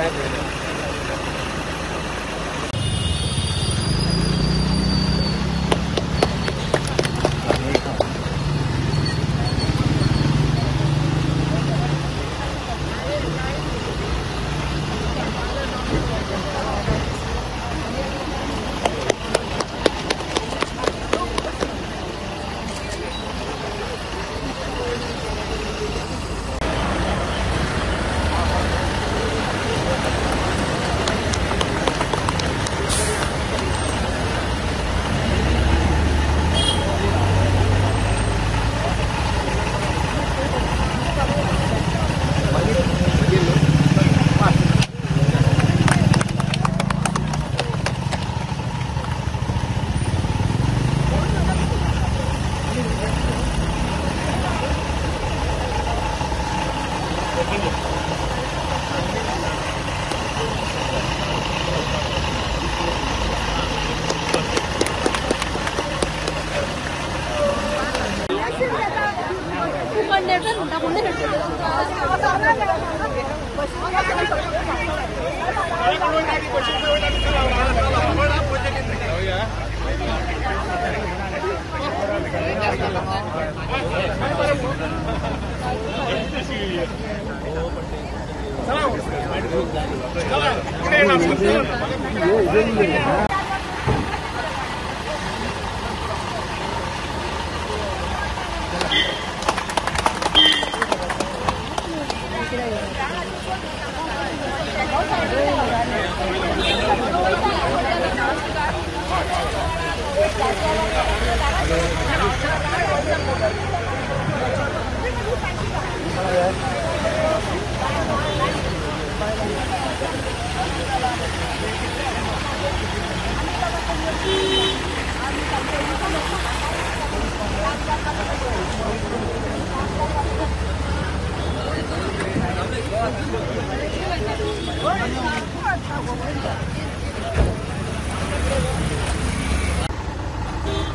Good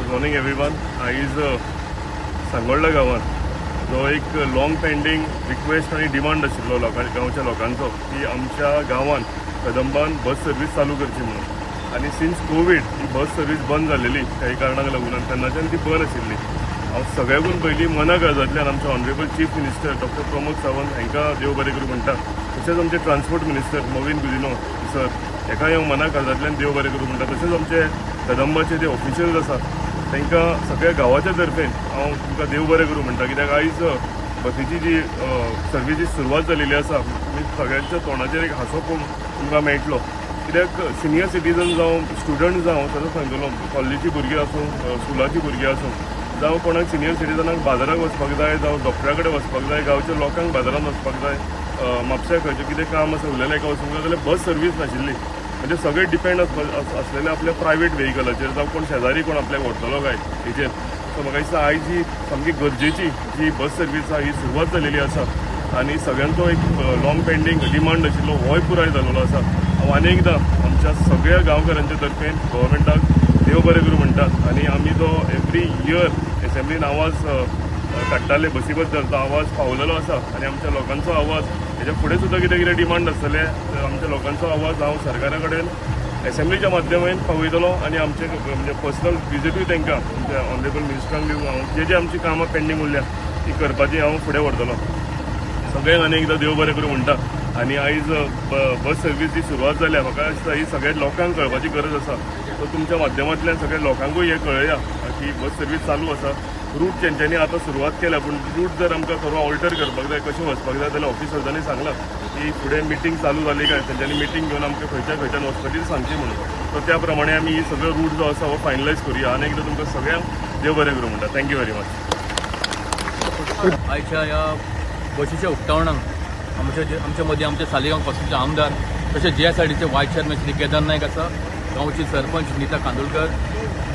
morning everyone. आयज सांगोळडा गांवांत जो एक लॉंग पेंडींग रिक्वेस्ट आनी डिमांड आशिल्लो गांवच्या लोकांचो की आमच्या गांवांत कदंबान बस सर्वीस चालू करची म्हणून. आनी सिन्स कोवीड ही बस सर्वीस बंद जाल्लेली काही कारणाक लागून आनी तेन्नाच्यान ती बंद आशिल्ली. हांव सगळ्याकून पयलीं मना काळजांतल्यान आमचे honourable chief minister doctor Pramod Sawant हांकां देव बरें करूं म्हणटा. तशेंच आमचे ट्रान्सपोर्ट मिनिस्टर मोविन गुदिनो सर हेकाय हांव मना काळजांतल्यान देव बरें करूं म्हणटा. तशेंच आमचे कदंबाचे जे ऑफिशियल्स आसा तांकां सगळ्या गांवाच्या तर्फेन हांव तुमकां देव बरें करूं म्हणटा. कित्याक आयज बसीची जी सर्विसीची सुरवात जालेली आसा आमी सगळ्यांच्या तोंडाचेर एक हांसो तुमकां मेळटलो. कित्याक सिनियर सिटीजन जावं स्टुडंट जावं ताचो सांगतलो कॉलेजीची भुरगीं आसूं स्कुलाची भुरगीं आसूं जावं कोणाक सिनियर सिटीजनाक बाजाराक वचपाक जाय जावं डॉक्टरा कडेन वचपाक जाय गांवच्या लोकांक बाजारांत वचपाक जाय म्हापश्या खंयचें कितें काम आसा उलयलें एका वचूंक जाय जाल्यार बस सर्वीस नाशिल्ली. म्हणजे सगळे डिपेंड आसलेले आपल्या प्रायवेट व्हेहिकलाचेर जावं कोण शेजारी कोण आपल्याक व्हरतलो काय हेचेर. सो म्हाका दिसता आयज ही सामकी गरजेची जी बस सर्वीस आसा ही सुरवात जालेली आसा आनी सगळ्यांचो एक लॉंग पेंडींग डिमांड आशिल्लो होय पुराय जाल्लो आसा. हांव आनी एकदां आमच्या सगळ्या गांवकारांच्या तर्फेन गव्हर्मेंटाक देव बरें करूं म्हणटात. आनी आमी जो एवरी इयर एसेंब्लीन आवाज काडटाले बसी बद्दल तो आवाज पावलेलो आसा आनी आमच्या लोकांचो आवाज हेच्या फुडें सुद्दां कितें कितें डिमांड आसतले आमच्या लोकांचो आवाज हांव सरकारा कडेन एसेंब्लीच्या माध्यमांतल्यान पावयतलो आनी आमचे म्हणजे पर्सनल विजीटूय तांकां आमच्या ऑनरेबल मिनिस्टरांक दिवंक हांव जे आमची कामां पेंडींग उरल्या ती करपाची हांव फुडें व्हरतलो. सगळ्यांक आनी एकदां देव बरें करूं म्हणटा. आनी आयज बस सर्वीस जी सुरवात जाल्या म्हाका दिसता ही सगळ्या लोकांक कळपाची गरज आसा. सो तुमच्या माध्यमांतल्यान सगळ्या लोकांकूय हें कळया की बस सर्वीस चालू आसा. रूट तेंच्यांनी आतां सुरवात केल्या पूण रूट जर आमकां खरो ऑल्टर करपाक जाय कशें वचपाक जाय जाल्यार ऑफिसर्सांनी सांगलां की फुडें मिटींग चालू जाली काय तेंच्यांनी मिटींग घेवन आमकां खंयच्यान वचपाची सांगची म्हणून. सो त्या प्रमाणे आमी ही सगळो रूट जो आसा हो फायनलायज करुया. आनी एकदां तुमकां सगळ्यांक देव बरें करूं म्हणटा. Thank you very much. आयच्या ह्या बसीच्या उक्तावणाक आमच्या मदीं आमचे सालिगांव पासूनचे आमदार तशेंच जे सायडीचे वायस चेअरमॅन श्री केदार नायक आसा, गांवची सरपंच नीता कांदोळकर,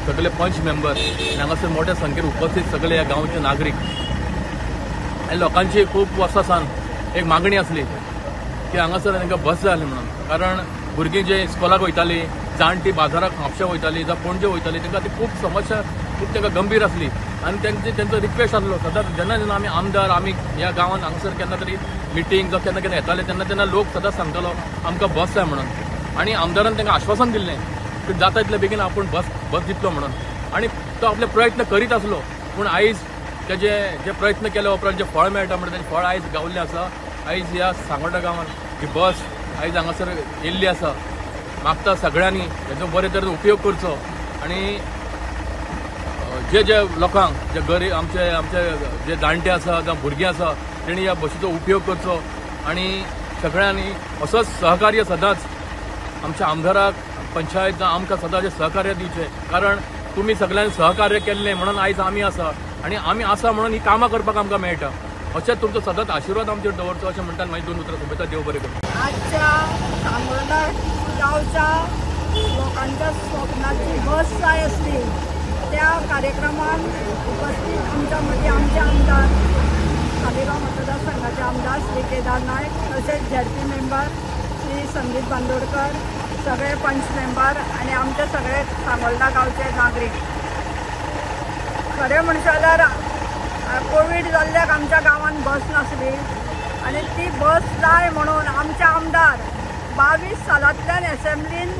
सगळे पंच मेंबर आनी हांगासर मोठ्या संख्येन उपस्थित सगळे ह्या गांवचे नागरीक आनी लोकांची खूब वर्सां सावन एक मागणी आसली की हांगासर तांकां बस जाय आसली म्हणून. कारण भुरगीं जे इस्कॉलाक वयतालीं जाणटी बाजाराक म्हापश्या वयतालीं जावं पणजे वयतालीं तांकां ती खूब समस्या खूब तांकां गंभीर आसली आनी तेंचो रिक्वेस्ट आसलो सदांच जेन्ना आमी आमदार आमी ह्या गांवांत हांगासर केन्ना तरी मिटींग जो केन्ना केन्ना येताले तेन्ना लोक सदांच सांगतालो आमकां बस जाय म्हणून आनी आमदारान तांकां आश्वासन दिल्लें की जाता तितले बेगीन आपूण बस दितलो म्हणून आनी तो आपले प्रयत्न करीत आसलो पूण आयज तेजे जे प्रयत्न केले उपरांत जे फळ मेळटा म्हणटा तेजें फळ आयज गावल्लें आसा आयज ह्या सांगोड्डा गांवांत ही बस आयज हांगासर येयल्ली आसा मागता सगळ्यांनी हेजो बरे तरेन उपयोग करचो आनी जे लोकांक जे गरीब आमचे जे जाणटे आसा जावं भुरगीं आसा तेणी ह्या बसीचो उपयोग करचो आनी सगळ्यांनी असोच सहकार्य सदांच आमच्या आमदाराक पंचायत जावं आमकां सदांच सहकार्य दिवचें कारण तुमी सगळ्यांनी सहकार्य केल्लें म्हणून आयज आमी आसा आनी आमी आसा म्हणून ही कामां करपाक आमकां मेळटा अशेंच तुमचो सदांच आशिर्वाद आमचेर दवरचो अशें म्हणटात म्हाजी 2 उतरां सोंपयता देव बरें करूं. आजच्या सांगोळडा गांवच्या लोकांच्या स्वप्नाची बस जाय आसली त्या कार्यक्रमात उपस्थित आमच्या मदीं आमचे आमदार सालेगांव मतदारसंघाचे आमदार श्री केदार नायक तसेच झेडपी मेंबर श्री संदीप बांदोडकर सगळे पंच मेंबर आणि आमचे सगळे सांगोळडा गांवचे नागरीक खरें म्हणचे जाल्यार कोवीड जाल्ल्याक आमच्या गांवांत बस नासली आणि ती बस जाय म्हणून आमचे आमदार 22 सालांतल्यान एसेंब्लीन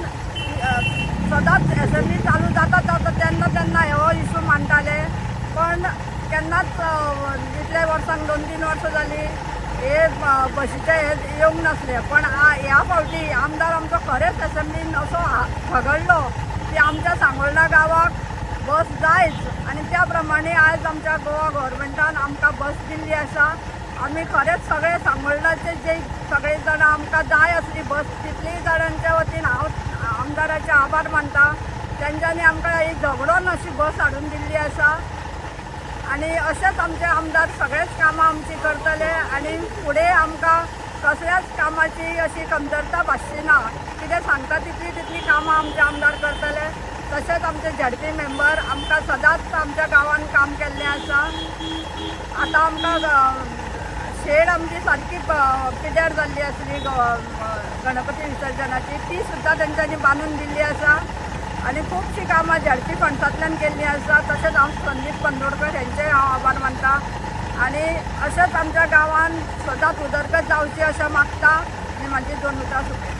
सदांच एसेंब्ली चालू जाता तेन्ना हो इशू मांडटाले पण केन्नाच इतले वर्सांक 2-3 वर्सां जालीं हे बसीचे हे येवंक नासले पण ह्या फावटी आमदार आमचो खरेंच एसेंब्लीन असो झगडलो की आमच्या सांगोळडा गांवाक बस जायच आणि त्या प्रमाणे आज आमच्या गोवा गव्हर्मेंटान आमकां बस दिल्ली आसा आमी खरेंच सगळे सांगोळडाचे जे सगळे जाण आमकां जाय आसली बस तितलीय जाणांच्या वतीन हांव आमदाराचे आभार मानता तेंच्यांनी आमकां ही झगडोन अशी बस हाडून दिल्ली आसा आणि अशेंच आमचे आमदार सगळेच कामां आमची करतले आणि फुडें आमकां कसल्याच कामाची अशी कमतरता भासची ना कितें सांगता तितली कामां आमचे आमदार करतले तशेंच आमचे झेडपी मेंबर आमकां सदांच आमच्या गांवांत काम केल्लें आसा आतां आमकां शेड आमची सारकी पिड्यार जाल्ली आसली गणपती विसर्जनाची ती सुद्दां तेंच्यांनी बांदून दिल्ली आसा आणि खूबशीं कामां झेडपी फंड्सांतल्यान केल्लीं आसा तशेंच हांव संदीप बांदोडकर हेंचेय हांव आभार मानता आणि अशेंच आमच्या गांवांत सदांच उदरगत जावची अशें मागता आनी म्हाजी 2 उतरां सुटली.